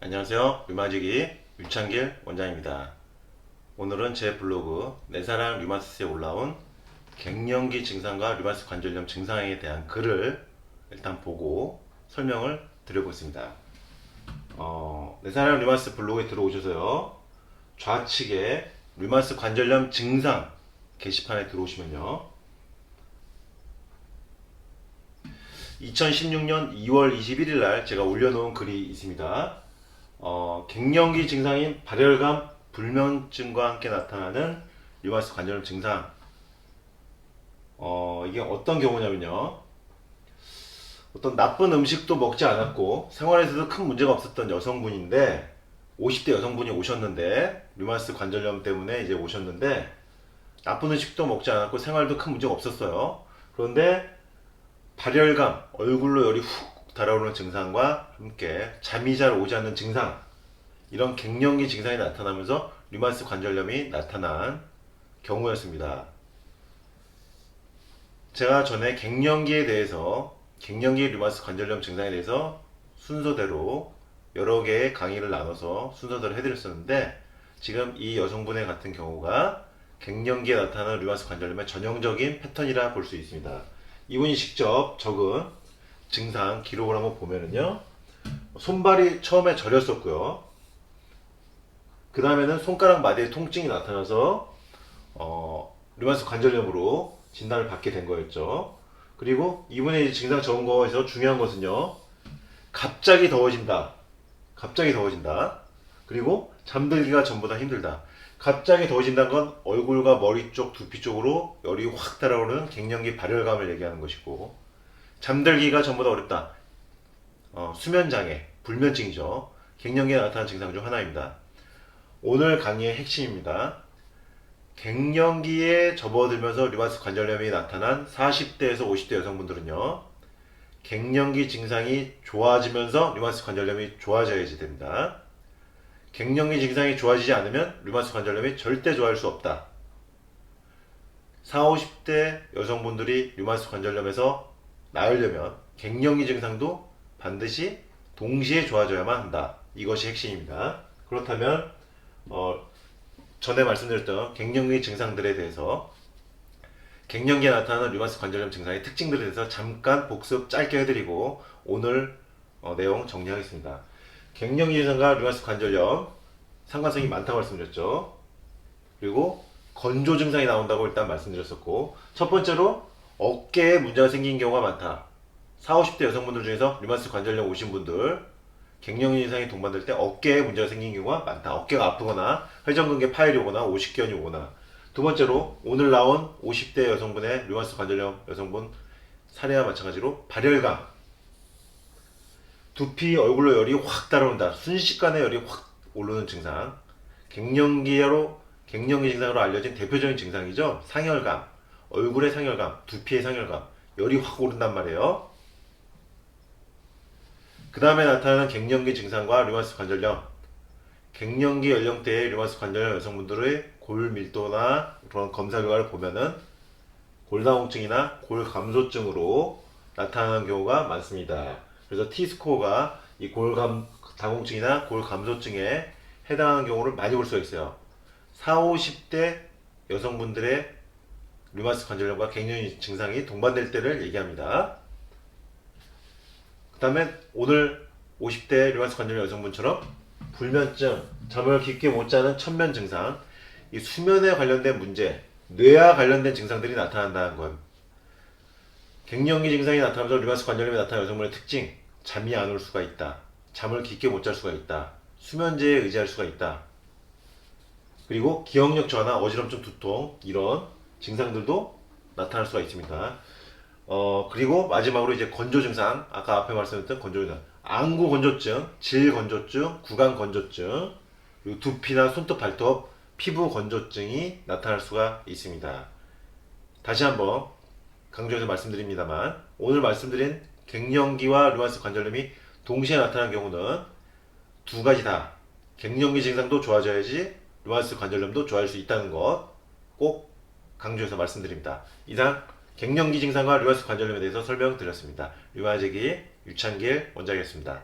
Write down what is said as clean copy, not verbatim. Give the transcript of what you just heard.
안녕하세요. 류마지기 유창길 원장입니다. 오늘은 제 블로그 내 사랑 류마티스에 올라온 갱년기 증상과 류마티스 관절염 증상에 대한 글을 일단 보고 설명을 드려보겠습니다. 내 사랑 류마티스 블로그에 들어오셔서요. 좌측에 류마티스 관절염 증상 게시판에 들어오시면요. 2016년 2월 21일 날 제가 올려놓은 글이 있습니다. 갱년기 증상인 발열감, 불면증과 함께 나타나는 류마티스 관절염 증상. 이게 어떤 경우냐면요. 어떤 나쁜 음식도 먹지 않았고 생활에서도 큰 문제가 없었던 여성분인데 50대 여성분이 오셨는데 류마티스 관절염 때문에 이제 오셨는데 나쁜 음식도 먹지 않았고 생활도 큰 문제가 없었어요. 그런데 발열감, 얼굴로 열이 훅 달아오르는 증상과 함께 잠이 잘 오지 않는 증상, 이런 갱년기 증상이 나타나면서 류마티스 관절염이 나타난 경우였습니다. 제가 전에 갱년기 류마티스 관절염 증상에 대해서 순서대로 여러 개의 강의를 나눠서 순서대로 해드렸었는데, 지금 이 여성분의 같은 경우가 갱년기에 나타나는 류마티스 관절염의 전형적인 패턴이라 볼 수 있습니다. 이분이 직접 적은 증상 기록을 한번 보면은요, 손발이 처음에 저렸었고요. 그 다음에는 손가락 마디에 통증이 나타나서 류마티스 관절염으로 진단을 받게 된 거였죠. 그리고 이분의 증상 적은 거에서 중요한 것은요, 갑자기 더워진다. 갑자기 더워진다. 그리고 잠들기가 전보다 힘들다. 갑자기 더워진다는 건 얼굴과 머리 쪽, 두피 쪽으로 열이 확 달아오르는 갱년기 발열감을 얘기하는 것이고, 잠들기가 전보다 어렵다. 수면장애, 불면증이죠. 갱년기에 나타나는 증상 중 하나입니다. 오늘 강의의 핵심입니다. 갱년기에 접어들면서 류마티스 관절염이 나타난 40대에서 50대 여성분들은요, 갱년기 증상이 좋아지면서 류마티스 관절염이 좋아져야지 됩니다. 갱년기 증상이 좋아지지 않으면 류마티스 관절염이 절대 좋아질 수 없다. 40, 50대 여성분들이 류마티스 관절염에서 나으려면 갱년기 증상도 반드시 동시에 좋아져야만 한다. 이것이 핵심입니다. 그렇다면 전에 말씀드렸던 갱년기 증상들에 대해서, 갱년기에 나타나는 류마티스 관절염 증상의 특징들에 대해서 잠깐 복습 짧게 해드리고 오늘 내용 정리하겠습니다. 갱년기 증상과 류마티스 관절염 상관성이 많다고 말씀드렸죠. 그리고 건조 증상이 나온다고 일단 말씀드렸었고, 첫 번째로 어깨에 문제가 생긴 경우가 많다. 40, 50대 여성분들 중에서 류마티스 관절염 오신 분들, 갱년기 증상이 동반될 때 어깨에 문제가 생긴 경우가 많다. 어깨가 아프거나 회전근개 파열이 오거나 오십견이 오거나. 두 번째로 오늘 나온 50대 여성분의 류마티스 관절염 여성분 사례와 마찬가지로 발열감, 두피 얼굴로 열이 확 달아온다. 순식간에 열이 확 오르는 증상. 갱년기 증상으로 알려진 대표적인 증상이죠. 상열감, 얼굴의 상열감, 두피의 상열감, 열이 확 오른단 말이에요. 그 다음에 나타나는 갱년기 증상과 류마티스 관절염. 갱년기 연령대의 류마티스 관절염 여성분들의 골 밀도나 그런 검사 결과를 보면은 골다공증이나 골감소증으로 나타나는 경우가 많습니다. 그래서 T스코어가 이 골다공증이나 골감소증에 해당하는 경우를 많이 볼 수가 있어요. 40, 50대 여성분들의 류마티스 관절염과 갱년기 증상이 동반될 때를 얘기합니다. 그 다음에 오늘 50대 류마티스 관절염 여성분처럼 불면증, 잠을 깊게 못 자는 천면 증상, 이 수면에 관련된 문제, 뇌와 관련된 증상들이 나타난다는 것. 갱년기 증상이 나타나면서 류마티스 관절염이 나타나는 여성분의 특징, 잠이 안 올 수가 있다. 잠을 깊게 못 잘 수가 있다. 수면제에 의지할 수가 있다. 그리고 기억력 저하나 어지럼증, 두통, 이런 증상들도 나타날 수가 있습니다. 그리고 마지막으로 이제 건조 증상, 아까 앞에 말씀드렸던 건조 증상, 안구 건조증, 질 건조증, 구강 건조증, 그리고 두피나 손톱, 발톱, 피부 건조증이 나타날 수가 있습니다. 다시 한번 강조해서 말씀드립니다만, 오늘 말씀드린 갱년기와 류마티스 관절염이 동시에 나타나는 경우는 두 가지 다 갱년기 증상도 좋아져야지 류마티스 관절염도 좋아질 수 있다는 것 꼭 강조해서 말씀드립니다. 이상 갱년기 증상과 류마티스 관절염에 대해서 설명드렸습니다. 류마지기 유창길 원장이었습니다.